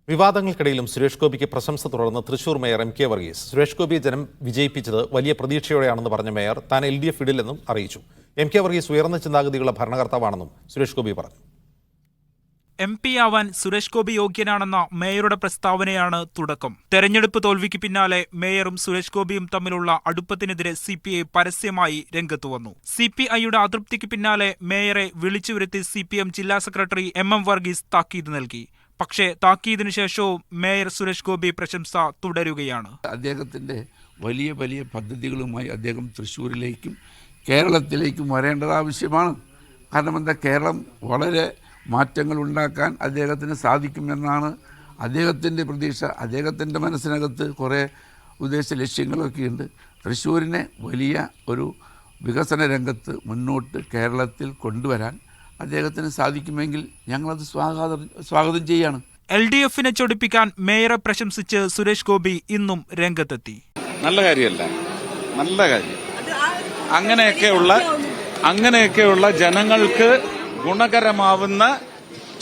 വിവാദങ്ങൾക്കിടയിലും സുരേഷ് ഗോപിക്ക് പ്രശംസ തുടർന്ന് Thrissur mayor M K Varghese. Suresh ഗോപിയെ ജനം വിജയിപ്പിച്ചത് വലിയ പ്രതീക്ഷയോടെയാണെന്ന് പറഞ്ഞ മേയർ താൻ LDF ഇടില്ലെന്നും അറിയിച്ചു. എം കെ വർഗീസ് ഉയർന്ന ചിന്താഗതിയുള്ള ഭരണകർത്താവാണെന്നും സുരേഷ് ഗോപി പറഞ്ഞു. MP ആവാൻ സുരേഷ് ഗോപി യോഗ്യനാണെന്ന മേയറുടെ പ്രസ്താവനയാണ് തുടക്കം. തെരഞ്ഞെടുപ്പ് തോൽവിക്ക് പിന്നാലെ മേയറും സുരേഷ് ഗോപിയും തമ്മിലുള്ള അടുപ്പത്തിനെതിരെ CPI പരസ്യമായി രംഗത്തു വന്നു. CPIയുടെ അതൃപ്തിക്ക് പിന്നാലെ മേയറെ വിളിച്ചുവരുത്തി CPM ജില്ലാ സെക്രട്ടറി MM വർഗീസ് താക്കീത് നൽകി. പക്ഷേ താക്കീതിനു ശേഷവും മേയർ സുരേഷ് ഗോപി പ്രശംസ തുടരുകയാണ്. അദ്ദേഹത്തിന്റെ വലിയ വലിയ പദ്ധതികളുമായി അദ്ദേഹം തൃശ്ശൂരിലേക്കും കേരളത്തിലേക്കും വരേണ്ടത് ആവശ്യമാണ്. കാരണം എന്താ, കേരളം വളരെ മാറ്റങ്ങൾ ഉണ്ടാക്കാൻ അദ്ദേഹത്തിന് സാധിക്കുമെന്നാണ് അദ്ദേഹത്തിൻ്റെ പ്രതീക്ഷ. അദ്ദേഹത്തിൻ്റെ മനസ്സിനകത്ത് കുറേ ഉദ്ദേശ ലക്ഷ്യങ്ങളൊക്കെയുണ്ട്. തൃശ്ശൂരിനെ വലിയ ഒരു വികസന രംഗത്ത് മുന്നോട്ട് കേരളത്തിൽ കൊണ്ടുവരാൻ അദ്ദേഹത്തിന് സാധിക്കുമെങ്കിൽ ഞങ്ങളത് സ്വാഗതം ചെയ്യാണ്. LDFനെ ചൊടിപ്പിക്കാൻ മേയറെ പ്രശംസിച്ച് സുരേഷ് ഗോപി ഇന്നും രംഗത്തെത്തി. നല്ല കാര്യമല്ല, നല്ല കാര്യം. അങ്ങനെയൊക്കെയുള്ള ജനങ്ങൾക്ക് ഗുണകരമാവുന്ന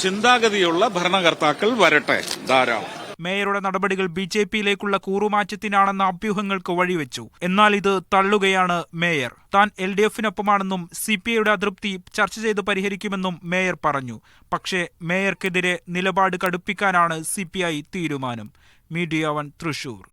ചിന്താഗതിയുള്ള ഭരണകർത്താക്കൾ വരട്ടെ, ധാരാളം. മേയറുടെ നടപടികൾ BJPയിലേക്കുള്ള കൂറുമാറ്റത്തിനാണെന്ന അഭ്യൂഹങ്ങൾക്ക് വഴിവെച്ചു. എന്നാൽ ഇത് തള്ളുകയാണ് മേയർ. താൻ LDFനൊപ്പമാണെന്നും CPIയുടെ അതൃപ്തി ചർച്ച ചെയ്ത് പരിഹരിക്കുമെന്നും മേയർ പറഞ്ഞു. പക്ഷേ മേയർക്കെതിരെ നിലപാട് കടുപ്പിക്കാനാണ് CPI തീരുമാനം. മീഡിയ 1 തൃശൂർ.